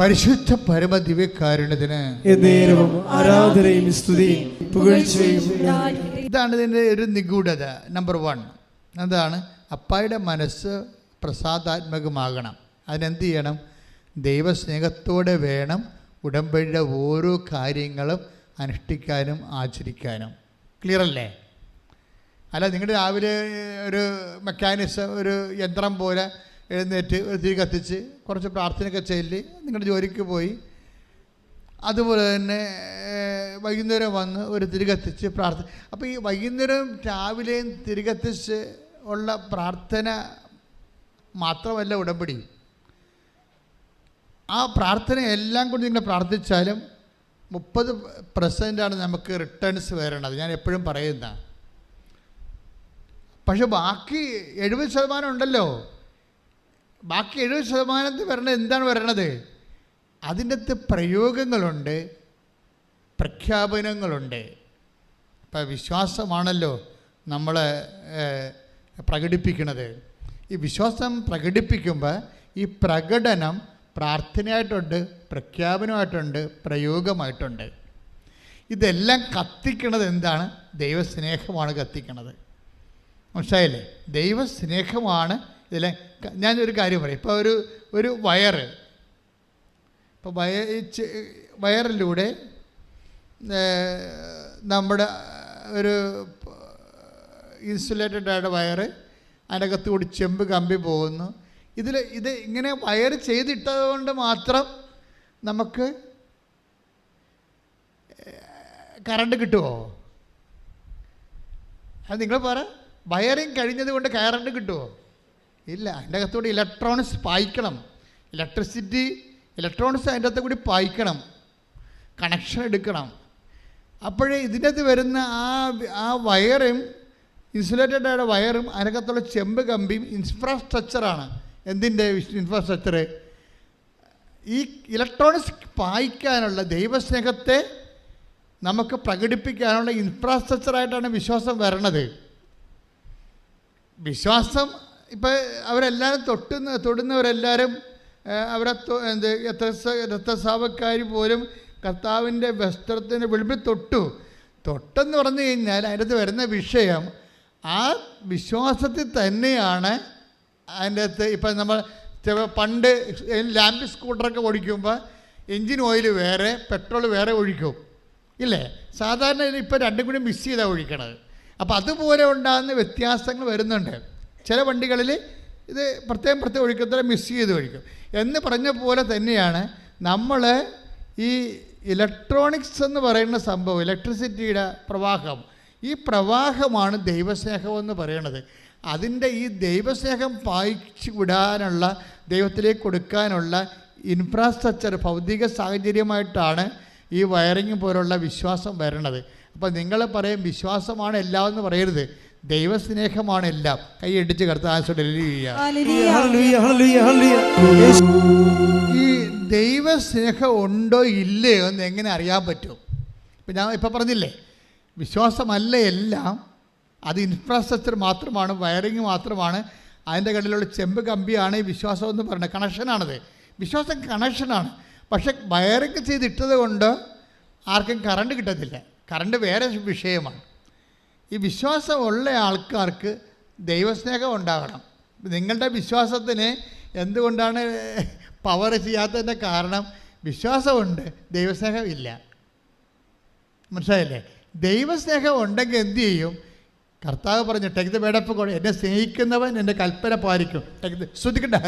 പരിശുദ്ധ പരമ ദിവ്യകാരുണ്യത്തിന് എന്നേരവും ആരാധനയും സ്തുതിയും പുകഴ്ചയും. ഇതാണ് ഇതിൻ്റെ ഒരു നിഗൂഢത. നമ്പർ 1 എന്താണ്? അപ്പായുടെ മനസ്സ് പ്രസാദാത്മകമാകണം. അതിനെന്ത് ചെയ്യണം? ദൈവസ്നേഹത്തോടെ വേണം ഉടമ്പടിയുടെ ഓരോ കാര്യങ്ങളും അനുഷ്ഠിക്കാനും ആചരിക്കാനും. ക്ലിയർ അല്ലേ? അല്ല നിങ്ങൾ രാവിലെ ഒരു മെക്കാനിസം, ഒരു യന്ത്രം പോലെ എഴുന്നേറ്റ് ഒരു തിരി കത്തിച്ച് കുറച്ച് പ്രാർത്ഥനയൊക്കെ ചൊല്ലി നിങ്ങളുടെ ജോലിക്ക് പോയി, അതുപോലെ തന്നെ വൈകുന്നേരം വന്ന് ഒരു തിരി കത്തിച്ച് പ്രാർത്ഥന. അപ്പോൾ ഈ വൈകുന്നേരം രാവിലെയും തിരി കത്തിച്ച് ഉള്ള പ്രാർത്ഥന മാത്രമല്ല ഉടമ്പടി. ആ പ്രാർത്ഥന എല്ലാം കൊണ്ട് നിങ്ങൾ പ്രാർത്ഥിച്ചാലും 30% നമുക്ക് റിട്ടേൺസ് വരണത്. ഞാൻ എപ്പോഴും പറയുന്ന. പക്ഷെ ബാക്കി 70% ഉണ്ടല്ലോ. ബാക്കി 70% വരണത് എന്താണ് വരണത്? അതിൻ്റെ അകത്ത് പ്രയോഗങ്ങളുണ്ട്, പ്രഖ്യാപനങ്ങളുണ്ട്. ഇപ്പം വിശ്വാസമാണല്ലോ നമ്മൾ പ്രകടിപ്പിക്കുന്നത്. ഈ വിശ്വാസം പ്രകടിപ്പിക്കുമ്പോൾ ഈ പ്രകടനം പ്രാർത്ഥനയായിട്ടുണ്ട്, പ്രഖ്യാപനമായിട്ടുണ്ട്, പ്രയോഗമായിട്ടുണ്ട്. ഇതെല്ലാം കത്തിക്കണത് എന്താണ്? ദൈവസ്നേഹമാണ് കത്തിക്കണത്. മനസ്സിലായില്ലേ? ദൈവസ്നേഹമാണ് ഇതിലെ. ഞാനൊരു കാര്യം പറയാം. ഇപ്പോൾ ഒരു വയറ്, ഇപ്പോൾ വയറിലൂടെ നമ്മുടെ ഒരു ഇൻസുലേറ്റഡ് ആയിട്ട് വയറ്, അതിനകത്ത് കൂടി ചെമ്പ് കമ്പി പോകുന്നു. ഇത് ഇങ്ങനെ വയർ ചെയ്തിട്ടത് കൊണ്ട് മാത്രം നമുക്ക് കറണ്ട് കിട്ടുമോ? അത് നിങ്ങൾ പറ. വയറിങ് കഴിഞ്ഞത് കൊണ്ട് കറണ്ട് കിട്ടുമോ? ഇല്ല. അതിൻ്റെ അകത്തുകൂടി ഇലക്ട്രോണിക്സ് പായിക്കണം. ഇലക്ട്രോണിക്സ് അതിൻ്റെ അകത്ത് കൂടി പായിക്കണം, കണക്ഷൻ എടുക്കണം. അപ്പോഴേ ഇതിൻ്റെ അകത്ത് വരുന്ന ആ വയറും, ഇൻസുലേറ്റഡ് ആയ വയറും അതിനകത്തുള്ള ചെമ്പ് കമ്പിയും ഇൻഫ്രാസ്ട്രക്ചറാണ്. എന്തിൻ്റെ ഇൻഫ്രാസ്ട്രക്ചർ? ഈ ഇലക്ട്രോണിക്സ് പായിക്കാനുള്ള, ദൈവസ്നേഹത്തെ നമുക്ക് പ്രകടിപ്പിക്കാനുള്ള ഇൻഫ്രാസ്ട്രക്ചറായിട്ടാണ് വിശ്വാസം വരണത്. വിശ്വാസം ഇപ്പോൾ അവരെല്ലാവരും തൊടുന്നവരെല്ലാവരും അവരെ രക്തസ്രാവക്കാർ പോലും കർത്താവിൻ്റെ വസ്ത്രത്തിൻ്റെ വിളിമ്പിൽ തൊട്ടെന്ന് പറഞ്ഞു കഴിഞ്ഞാൽ അതിനകത്ത് വരുന്ന വിഷയം ആ വിശ്വാസത്തിൽ തന്നെയാണ്. അതിൻ്റെ അകത്ത് ഇപ്പം നമ്മൾ പണ്ട് ലാമ്പ് സ്കൂട്ടറൊക്കെ ഓടിക്കുമ്പോൾ എൻജിൻ ഓയിൽ വേറെ, പെട്രോൾ വേറെ ഒഴിക്കും ഇല്ലേ? സാധാരണ ഇപ്പോൾ രണ്ടും കൂടി മിക്സ് ചെയ്താണ് ഒഴിക്കണത്. അപ്പോൾ അതുപോലെ ഉണ്ടാകുന്ന വ്യത്യാസങ്ങൾ വരുന്നുണ്ട്. ചില വണ്ടികളിൽ ഇത് പ്രത്യേകം ഒഴിക്കത്തില്ല, മിക്സ് ചെയ്ത് ഒഴിക്കും എന്ന് പറഞ്ഞ പോലെ തന്നെയാണ് നമ്മൾ ഈ ഇലക്ട്രോണിക്സ് എന്ന് പറയുന്ന സംഭവം, ഇലക്ട്രിസിറ്റിയുടെ പ്രവാഹം. ഈ പ്രവാഹമാണ് ദൈവസ്നേഹമെന്ന് പറയണത്. അതിൻ്റെ ഈ ദൈവസ്നേഹം പായിച്ചു വിടാനുള്ള, ദൈവത്തിലേക്ക് കൊടുക്കാനുള്ള ഇൻഫ്രാസ്ട്രക്ചർ, ഭൗതിക സാഹചര്യമായിട്ടാണ് ഈ വയറിങ് പോലുള്ള വിശ്വാസം വരണത്. അപ്പോൾ നിങ്ങൾ പറയും വിശ്വാസമാണ് എല്ലാം എന്ന് പറയരുത്. ദൈവസ്നേഹമാണ് എല്ലാം. കൈ അടിച്ച് കർത്താവോട് ഈ ദൈവസ്നേഹം ഉണ്ടോ ഇല്ലയോ എന്ന് എങ്ങനെ അറിയാൻ പറ്റും? ഇപ്പം ഞാൻ ഇപ്പം പറഞ്ഞില്ലേ, വിശ്വാസമല്ല എല്ലാം, അത് ഇൻഫ്രാസ്ട്രക്ചർ മാത്രമാണ്, വയറിങ് മാത്രമാണ്. അതിൻ്റെ കടയിലുള്ള ചെമ്പ് കമ്പിയാണ് ഈ വിശ്വാസം എന്ന് പറയുന്നത്. കണക്ഷനാണത്. വിശ്വാസം കണക്ഷനാണ്. പക്ഷെ വയറിങ് ചെയ്തിട്ടത് കൊണ്ട് ആർക്കും കറണ്ട് കിട്ടത്തില്ല. കറണ്ട് വേറെ വിഷയമാണ്. ഈ വിശ്വാസമുള്ള ആൾക്കാർക്ക് ദൈവസ്നേഹം ഉണ്ടാകണം. നിങ്ങളുടെ വിശ്വാസത്തിന് എന്തുകൊണ്ടാണ് പവർ ചെയ്യാത്തതിൻ്റെ കാരണം വിശ്വാസമുണ്ട്, ദൈവസ്നേഹം ഇല്ല. മനസ്സിലായില്ലേ? ദൈവസ്നേഹം ഉണ്ടെങ്കിൽ എന്തു ചെയ്യും? കർത്താവ് പറഞ്ഞു, take the word of God, എന്നെ സ്നേഹിക്കുന്നവൻ എൻ്റെ കൽപ്പന പാലിക്കും. ശ്രദ്ധിക്കട്ടെ.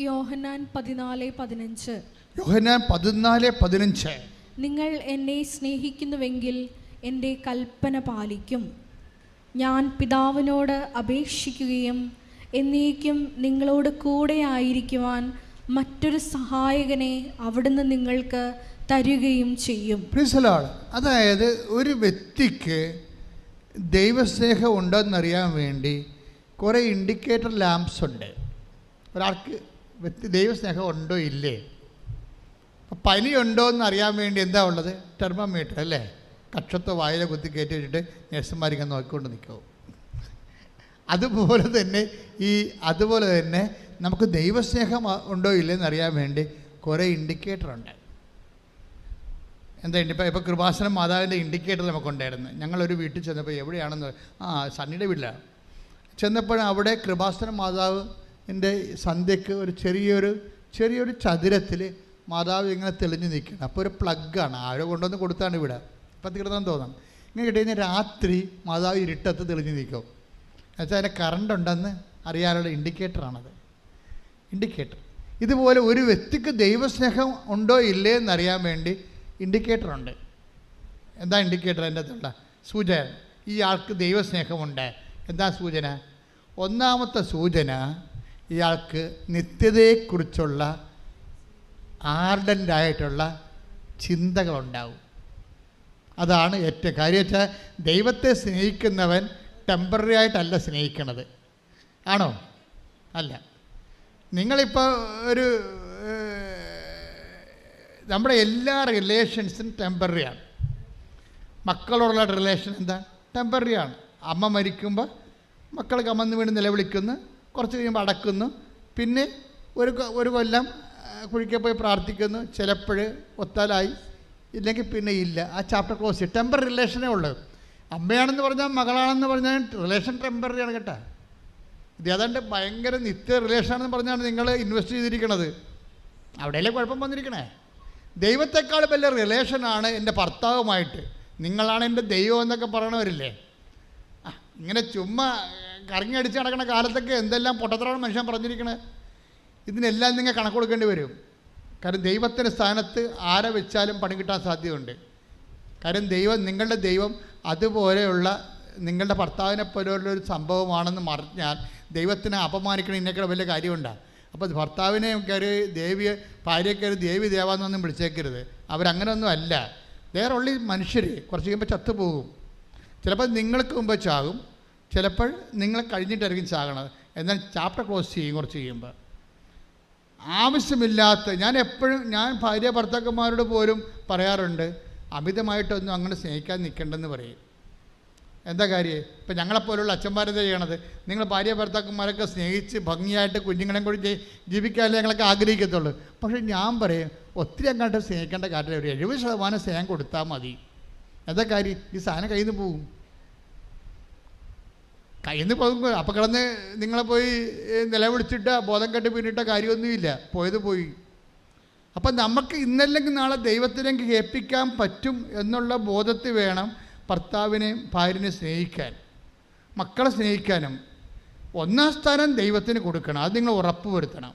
യോഹന്നാൻ 14:15. യോഹന്നാൻ 14:15. നിങ്ങൾ എന്നെ സ്നേഹിക്കുന്നുവെങ്കിൽ എൻ്റെ കൽപ്പന പാലിക്കും. ഞാൻ പിതാവിനോട് അപേക്ഷിക്കുകയും എന്നേക്കും നിങ്ങളോട് കൂടെ ആയിരിക്കുവാൻ മറ്റൊരു സഹായകനെ അവിടുന്ന് നിങ്ങൾക്ക് തരുകയും ചെയ്യും. അതായത് ഒരു വ്യക്തിക്ക് ദൈവസ്നേഹം ഉണ്ടോയെന്നറിയാൻ വേണ്ടി കുറേ ഇൻഡിക്കേറ്റർ ലാംപ്സ് ഉണ്ട്. ഒരാൾക്ക് ദൈവസ്നേഹം ഉണ്ടോ ഇല്ലേ? പനിയുണ്ടോ എന്നറിയാൻ വേണ്ടി എന്താ ഉള്ളത്? തെർമോമീറ്റർ അല്ലേ? കക്ഷത്ത് വായിലെ കുത്തി കയറ്റി വെച്ചിട്ട് നഴ്സുമാരിങ്ങനെ നോക്കിക്കൊണ്ട് നിൽക്കും. അതുപോലെ തന്നെ നമുക്ക് ദൈവസ്നേഹം ഉണ്ടോ ഇല്ലെന്ന് അറിയാൻ വേണ്ടി കുറേ ഇൻഡിക്കേറ്ററുണ്ട്. എന്താ ഇപ്പോൾ കൃപാസനം മാതാവിൻ്റെ ഇൻഡിക്കേറ്റർ നമുക്കുണ്ടായിരുന്നു. ഞങ്ങളൊരു വീട്ടിൽ ചെന്നപ്പോൾ എവിടെയാണെന്ന് സണ്ണിയുടെ വീട്ടിലാണ് ചെന്നപ്പോൾ അവിടെ കൃപാസനം മാതാവിൻ്റെ സന്ധ്യയ്ക്ക് ഒരു ചെറിയൊരു ചതുരത്തിൽ മാതാവ് ഇങ്ങനെ തെളിഞ്ഞ് നിൽക്കണം. അപ്പോൾ ഒരു പ്ലഗ്ഗാണ്, ആരോ കൊണ്ടുവന്ന് കൊടുത്താണ് ഇവിടെ, ഇപ്പം തീർന്നെന്ന് തോന്നാം. ഇങ്ങനെ കിട്ടിക്കഴിഞ്ഞാൽ രാത്രി മാതാവ് ഇരുട്ടത്ത് തെളിഞ്ഞ് നിൽക്കും. എന്നുവെച്ചാൽ അതിൻ്റെ കറണ്ട് ഉണ്ടെന്ന് അറിയാനുള്ള ഇൻഡിക്കേറ്ററാണത്. ഇൻഡിക്കേറ്റർ ഇതുപോലെ ഒരു വ്യക്തിക്ക് ദൈവസ്നേഹം ഉണ്ടോ ഇല്ലേ എന്നറിയാൻ വേണ്ടി ഇൻഡിക്കേറ്ററുണ്ട്. എന്താ ഇൻഡിക്കേറ്റർ? എൻ്റെ അകത്തുള്ള സൂചന ഈ ആൾക്ക് ദൈവസ്നേഹമുണ്ട്. എന്താ സൂചന? ഒന്നാമത്തെ സൂചന, ഇയാൾക്ക് നിത്യതയെക്കുറിച്ചുള്ള ആർഡൻ്റായിട്ടുള്ള ചിന്തകളുണ്ടാവും. അതാണ് ഏറ്റവും കാര്യം. വെച്ചാൽ ദൈവത്തെ സ്നേഹിക്കുന്നവൻ ടെമ്പററി ആയിട്ടല്ല സ്നേഹിക്കണത്, ആണോ? അല്ല. നിങ്ങളിപ്പോൾ നമ്മുടെ എല്ലാ റിലേഷൻസും ടെമ്പററിയാണ്. മക്കളോടുള്ള റിലേഷൻ എന്താ? ടെമ്പററിയാണ്. അമ്മ മരിക്കുമ്പോൾ മക്കൾ കമന്ന് വീണ് നിലവിളിക്കുന്നു, കുറച്ച് കഴിയുമ്പോൾ അടക്കുന്നു, പിന്നെ ഒരു കൊല്ലം കുഴിക്കെ പോയി പ്രാർത്ഥിക്കുന്നു, ചിലപ്പോൾ ഒത്താലായി, ഇല്ലെങ്കിൽ പിന്നെ ഇല്ല. ആ ചാപ്റ്റർ ക്ലോസ്. ടെമ്പററി റിലേഷനേ ഉള്ളൂ. അമ്മയാണെന്ന് പറഞ്ഞാൽ മകളാണെന്ന് പറഞ്ഞാൽ റിലേഷൻ ടെമ്പററിയാണ് കേട്ടോ. ഇത് ഏതാണ്ട് ഭയങ്കര നിത്യ റിലേഷനാണെന്ന് പറഞ്ഞാണ് നിങ്ങൾ ഇൻവെസ്റ്റ് ചെയ്തിരിക്കണത്. അവിടെയല്ലേ കുഴപ്പം വന്നിരിക്കണേ. ദൈവത്തെക്കാൾ വലിയ റിലേഷനാണ് എൻ്റെ ഭർത്താവുമായിട്ട്. നിങ്ങളാണ് എൻ്റെ ദൈവം എന്നൊക്കെ പറയണവരില്ലേ. ഇങ്ങനെ ചുമ്മാ കറങ്ങി അടിച്ച് നടക്കുന്ന കാലത്തൊക്കെ എന്തെല്ലാം പൊട്ടത്തരമാണ് മനുഷ്യൻ പറഞ്ഞിരിക്കണേ. ഇതിനെല്ലാം നിങ്ങൾ കണക്ക് കൊടുക്കേണ്ടി വരും. കാരണം ദൈവത്തിൻ്റെ സ്ഥാനത്ത് ആരെ വെച്ചാലും പണി കിട്ടാൻ സാധ്യതയുണ്ട്. കാര്യം നിങ്ങളുടെ ദൈവം അതുപോലെയുള്ള നിങ്ങളുടെ ഭർത്താവിനെ പോലെയുള്ളൊരു സംഭവമാണെന്ന് പറഞ്ഞാൽ ദൈവത്തിനെ അപമാനിക്കണം ഇതിനേക്കാൾ വലിയ കാര്യമുണ്ടാകും. അപ്പോൾ ഭർത്താവിനെ കയറി ഭാര്യയെ കയറി ദേവി ദേവാന്നൊന്നും വിളിച്ചേക്കരുത്. അവരങ്ങനെയൊന്നും അല്ല. വേറെ ഉള്ളി മനുഷ്യർ കുറച്ച് കഴിയുമ്പോൾ ചത്തുപോകും. ചിലപ്പോൾ നിങ്ങൾക്ക് മുമ്പ് ചാകും, ചിലപ്പോൾ നിങ്ങൾ കഴിഞ്ഞിട്ടായിരിക്കും ചാകണത്. എന്നാൽ ചാപ്റ്റർ ക്ലോസ് ചെയ്യും കുറച്ച് കഴിയുമ്പോൾ. ആവശ്യമില്ലാത്ത ഞാൻ ഭാര്യ ഭർത്താക്കന്മാരോട് പോലും പറയാറുണ്ട്, അമിതമായിട്ടൊന്നും അങ്ങനെ സ്നേഹിക്കാൻ നിൽക്കേണ്ടെന്ന് പറയും. എന്താ കാര്യം? ഇപ്പം ഞങ്ങളെപ്പോലുള്ള അച്ഛന്മാരെന്താ ചെയ്യണത്? നിങ്ങൾ ഭാര്യ ഭർത്താക്കന്മാരൊക്കെ സ്നേഹിച്ച് ഭംഗിയായിട്ട് കുഞ്ഞുങ്ങളെയും കൂടി ജീവിക്കാനല്ലേ ഞങ്ങളൊക്കെ ആഗ്രഹിക്കത്തുള്ളൂ. പക്ഷേ ഞാൻ പറയും, ഒത്തിരി അങ്ങോട്ട് സ്നേഹിക്കേണ്ട കാര്യമില്ല. ഒരു 70% സ്നേഹം കൊടുത്താൽ മതി. എന്താ കാര്യം? ഈ സാധനം കയ്യിൽ നിന്ന് പോകും. കയ്യിൽ നിന്ന് പോകുമ്പോൾ അപ്പം കിടന്ന് നിങ്ങളെ പോയി നിലവിളിച്ചിട്ട് ബോധം കെട്ട് പിന്നിട്ട കാര്യമൊന്നുമില്ല. പോയത് പോയി. അപ്പം നമുക്ക് ഇന്നല്ലെങ്കിൽ നാളെ ദൈവത്തിലേക്ക് ഏൽപ്പിക്കാൻ പറ്റും എന്നുള്ള ബോധത്തിൽ വേണം ഭർത്താവിനെയും ഭാര്യനെയും സ്നേഹിക്കാൻ, മക്കളെ സ്നേഹിക്കാനും. ഒന്നാം സ്ഥാനം ദൈവത്തിന് കൊടുക്കണം. അത് നിങ്ങൾ ഉറപ്പ് വരുത്തണം.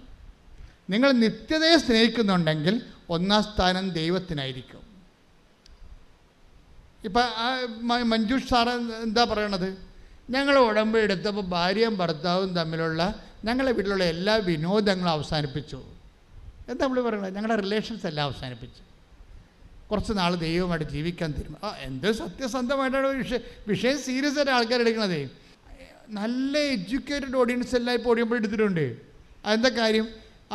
നിങ്ങൾ നിത്യതയെ സ്നേഹിക്കുന്നുണ്ടെങ്കിൽ ഒന്നാം സ്ഥാനം ദൈവത്തിനായിരിക്കും. ഇപ്പം മഞ്ജുഷ് സാറ് എന്താ പറയണത്? ഞങ്ങൾ ഉടമ്പടി എടുത്തപ്പോൾ ഭാര്യയും ഭർത്താവും തമ്മിലുള്ള ഞങ്ങളുടെ വീട്ടിലുള്ള എല്ലാ വിനോദങ്ങളും അവസാനിപ്പിച്ചു. എന്താ നമ്മൾ പറയണത്? ഞങ്ങളുടെ റിലേഷൻസ് എല്ലാം അവസാനിപ്പിച്ചു. കുറച്ച് നാൾ ദൈവമായിട്ട് ജീവിക്കാൻ തീരുമാനം. എന്ത് സത്യസന്ധമായിട്ടാണ് വിഷയം സീരിയസ് ആയിട്ട് ആൾക്കാർ എടുക്കണത്. നല്ല എഡ്യൂക്കേറ്റഡ് ഓഡിയൻസ് എല്ലാം ഇപ്പോൾ ഓടിയപ്പോൾ എടുത്തിട്ടുണ്ട്. അതെന്താ കാര്യം?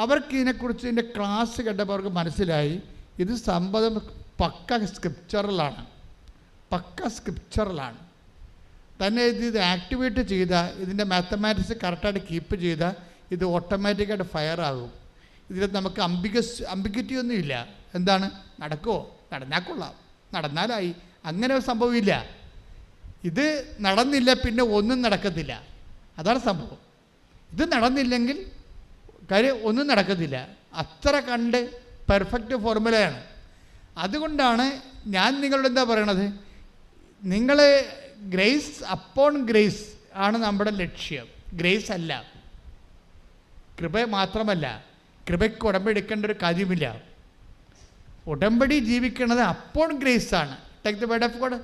അവർക്ക് ഇതിനെക്കുറിച്ച് ഇതിൻ്റെ ക്ലാസ് കേട്ടപ്പോൾ അവർക്ക് മനസ്സിലായി ഇത് സംഭവം പക്ക സ്ക്രിപ്ചറലാണ്. തന്നെ ഇത് ആക്ടിവേറ്റ് ചെയ്താൽ, ഇതിൻ്റെ മാത്തമാറ്റിക്സ് കറക്റ്റായിട്ട് കീപ്പ് ചെയ്താൽ ഇത് ഓട്ടോമാറ്റിക്കായിട്ട് ഫയർ ആകും. ഇതിൽ നമുക്ക് അംബിഗ്വിറ്റി ഒന്നുമില്ല. എന്താണ്? നടക്കുമോ? നടന്നാൽ കൊള്ളാം, നടന്നാലായി. അങ്ങനെ ഒരു സംഭവമില്ല. ഇത് നടന്നില്ല പിന്നെ ഒന്നും നടക്കത്തില്ല. അതാണ് സംഭവം. ഇത് നടന്നില്ലെങ്കിൽ കാര്യം ഒന്നും നടക്കത്തില്ല. അത്ര കണ്ട് പെർഫെക്റ്റ് ഫോർമുലയാണ്. അതുകൊണ്ടാണ് ഞാൻ നിങ്ങളോട് എന്താ പറയണത്? നിങ്ങൾ ഗ്രേസ് അപ്പോൺ ഗ്രേസ് ആണ് നമ്മുടെ ലക്ഷ്യം. ഗ്രേസ് അല്ല, കൃപ മാത്രമല്ല. കൃപയ്ക്ക് ഉടമ്പടി എടുക്കേണ്ട ഒരു കാര്യമില്ല. ഉടമ്പടി ജീവിക്കുന്നത് അപ്പോൺ ഗ്രേസ് ആണ്. Take the word of God.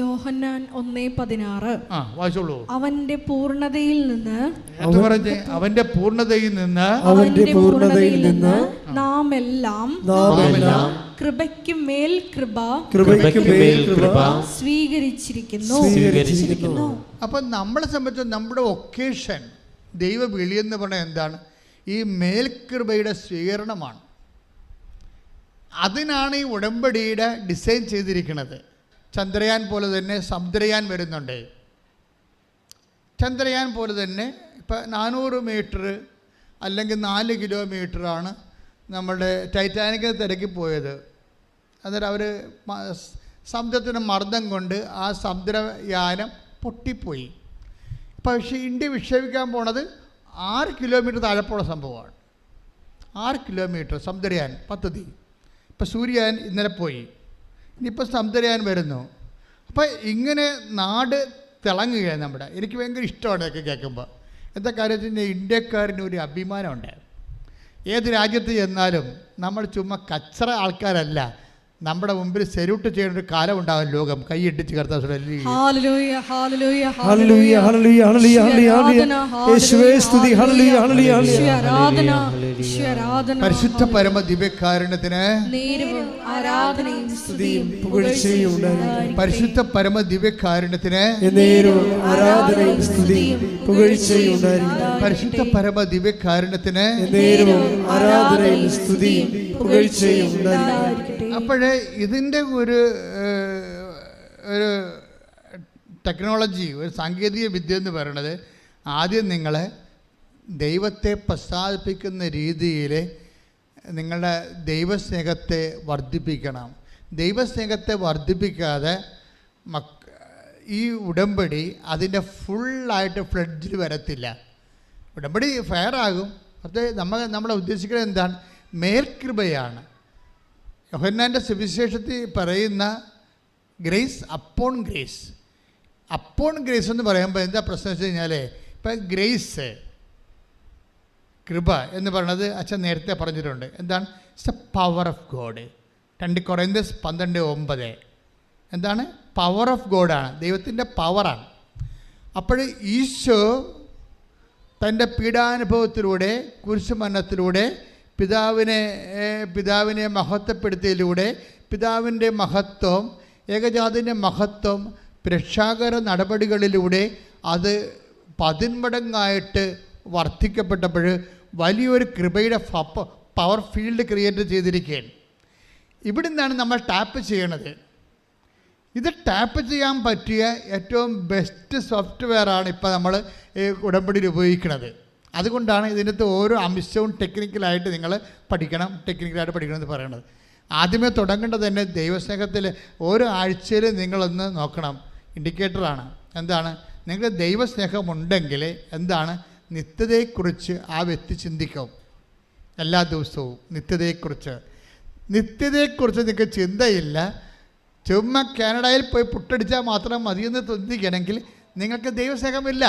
യോഹന്നാൻ 1:16. വായിച്ചോളൂ. അവന്റെ പൂർണ്ണതയിൽ നിന്ന് നാം എല്ലാം കൃപയ്ക്ക് മേൽ കൃപ സ്വീകരിച്ചിരിക്കുന്നു. അപ്പം നമ്മളെ സംബന്ധിച്ച് നമ്മുടെ ഒക്കേഷൻ ദൈവ വിളിയെന്ന് പറഞ്ഞാൽ എന്താണ്? ഈ മേൽകൃപയുടെ സ്വീകരണമാണ്. അതിനാണ് ഈ ഉടമ്പടിയുടെ ഡിസൈൻ ചെയ്തിരിക്കുന്നത്. ചന്ദ്രയാൻ പോലെ തന്നെ സമുദ്രയാൻ വരുന്നുണ്ട്. ചന്ദ്രയാൻ പോലെ തന്നെ ഇപ്പം 400 മീറ്റർ അല്ലെങ്കിൽ 4 കിലോമീറ്ററാണ് നമ്മുടെ ടൈറ്റാനിക്കിൽ തിരക്കി പോയത്. അന്നേരം അവർ സമുദ്രത്തിൻ്റെ മർദ്ദം കൊണ്ട് ആ സമുദ്രയാനം പൊട്ടിപ്പോയി. പക്ഷേ ഇന്ത്യ വിക്ഷേപിക്കാൻ പോണത് 6 കിലോമീറ്റർ താഴെപ്പോഴുള്ള സംഭവമാണ്. 6 കിലോമീറ്റർ സമുദ്രയാൻ പദ്ധതി. ഇപ്പം സൂര്യയാൻ ഇന്നലെ പോയി, ഇനിയിപ്പോൾ സമുദ്രയാൻ വരുന്നു. അപ്പോൾ ഇങ്ങനെ നാട് തിളങ്ങുകയാണ് നമ്മുടെ. എനിക്ക് ഭയങ്കര ഇഷ്ടമാണ് ഇതൊക്കെ കേൾക്കുമ്പോൾ. എന്താ കാര്യം വെച്ച് കഴിഞ്ഞാൽ ഇന്ത്യക്കാരന് ഒരു അഭിമാനമുണ്ട്. ഏത് രാജ്യത്ത് ചെന്നാലും നമ്മൾ ചുമ്മാ കച്ചറ ആൾക്കാരല്ല, നമ്മുടെ മുമ്പിൽ സെല്യൂട്ട് ചെയ്യുന്ന ഒരു കാലം ഉണ്ടാവും. ലോകം കൈയിട്ടിച്ച് കർത്താവ് പരിശുദ്ധ പരമ ദിവ്യകാരുണ്യത്തിന്, പരിശുദ്ധ പരമ ദിവ്യകാരുണ്യത്തിന്, പരിശുദ്ധ പരമ ദിവ്യകാരുണ്യത്തിന്. അപ്പോഴേ ഇതിൻ്റെ ഒരു ടെക്നോളജി, ഒരു സാങ്കേതിക വിദ്യ എന്ന് പറയുന്നത്, ആദ്യം നിങ്ങളെ ദൈവത്തെ പ്രസാദിപ്പിക്കുന്ന രീതിയിൽ നിങ്ങളുടെ ദൈവസ്നേഹത്തെ വർദ്ധിപ്പിക്കണം. ദൈവസ്നേഹത്തെ വർദ്ധിപ്പിക്കാതെ ഈ ഉടമ്പടി അതിൻ്റെ ഫുള്ളായിട്ട് ഫ്ലഡ്ജിൽ വരത്തില്ല. ഉടമ്പടി ഫെയർ ആകും. അത് നമ്മളെ ഉദ്ദേശിക്കുന്നത് എന്താണ്? മേൽകൃപയാണ്. യോഹന്നാൻ്റെ സുവിശേഷത്തിൽ പറയുന്ന grace upon grace. Upon grace എന്ന് പറയുമ്പോൾ എന്താ പ്രശ്നം വെച്ച് കഴിഞ്ഞാൽ, ഇപ്പം ഗ്രേസ് കൃപ എന്ന് പറയുന്നത് അച്ഛൻ നേരത്തെ പറഞ്ഞിട്ടുണ്ട്. എന്താണ്? It's A power of God. 2 കൊറിന്ത്യസ് 12:9 എന്താണ്? പവർ ഓഫ് ഗോഡാണ്, ദൈവത്തിൻ്റെ പവറാണ്. അപ്പോൾ ഈശോ തൻ്റെ പീഡാനുഭവത്തിലൂടെ, കുരിശുമരണത്തിലൂടെ, പിതാവിനെ മഹത്വപ്പെടുത്തിയതിലൂടെ, പിതാവിൻ്റെ മഹത്വം, ഏകജാതിൻ്റെ മഹത്വം രക്ഷാകര നടപടികളിലൂടെ അത് 10 മടങ്ങായിട്ട് വർദ്ധിക്കപ്പെട്ടപ്പോൾ വലിയൊരു കൃപയുടെ പവർ ഫീൽഡ് ക്രിയേറ്റ് ചെയ്തിരിക്കുകയാണ്. ഇവിടെ നിന്നാണ് നമ്മൾ ടാപ്പ് ചെയ്യണത്. ഇത് ടാപ്പ് ചെയ്യാൻ പറ്റിയ ഏറ്റവും ബെസ്റ്റ് സോഫ്റ്റ്വെയറാണ് ഇപ്പോൾ നമ്മൾ ഉടമ്പടിയിൽ ഉപയോഗിക്കുന്നത്. അതുകൊണ്ടാണ് ഇതിനകത്ത് ഓരോ അംശവും ടെക്നിക്കലായിട്ട് നിങ്ങൾ ടെക്നിക്കലായിട്ട് പഠിക്കണം എന്ന് പറയുന്നത്. ആദ്യമേ തുടങ്ങേണ്ടത് തന്നെ ദൈവസ്നേഹത്തിൽ ഓരോ ആഴ്ചയിലും നിങ്ങളൊന്ന് നോക്കണം. ഇൻഡിക്കേറ്ററാണ്. എന്താണ്? നിങ്ങൾക്ക് ദൈവസ്നേഹമുണ്ടെങ്കിൽ എന്താണ്? നിത്യതയെക്കുറിച്ച് ആ വ്യക്തി ചിന്തിക്കും. എല്ലാ ദിവസവും നിത്യതയെക്കുറിച്ച് നിങ്ങൾക്ക് ചിന്തയില്ല. ചുമ്മാ കാനഡയിൽ പോയി പുട്ടടിച്ചാൽ മാത്രം മതിയെന്ന് ചിന്തിക്കണമെങ്കിൽ നിങ്ങൾക്ക് ദൈവസ്നേഹമില്ല.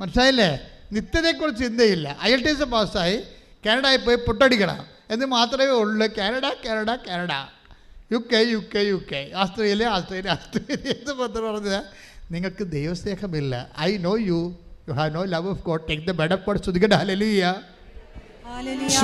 മനസ്സിലായില്ലേ? നിത്യതയെക്കുറിച്ച് ചിന്തയില്ല. IELTS പാസ്സായി കാനഡയിൽ പോയി പുട്ടടിക്കണം എന്ന് മാത്രമേ ഉള്ളൂ. കാനഡ, UK, ആസ്ട്രേലിയ എന്ന് മാത്രം പറഞ്ഞാൽ നിങ്ങൾക്ക് ദൈവസ്നേഹമില്ല. I know you have no love of God. Take the bed of God. സ്തുതിക്കട്ടെ. ഹല്ലേലൂയ. ഹല്ലേലൂയ.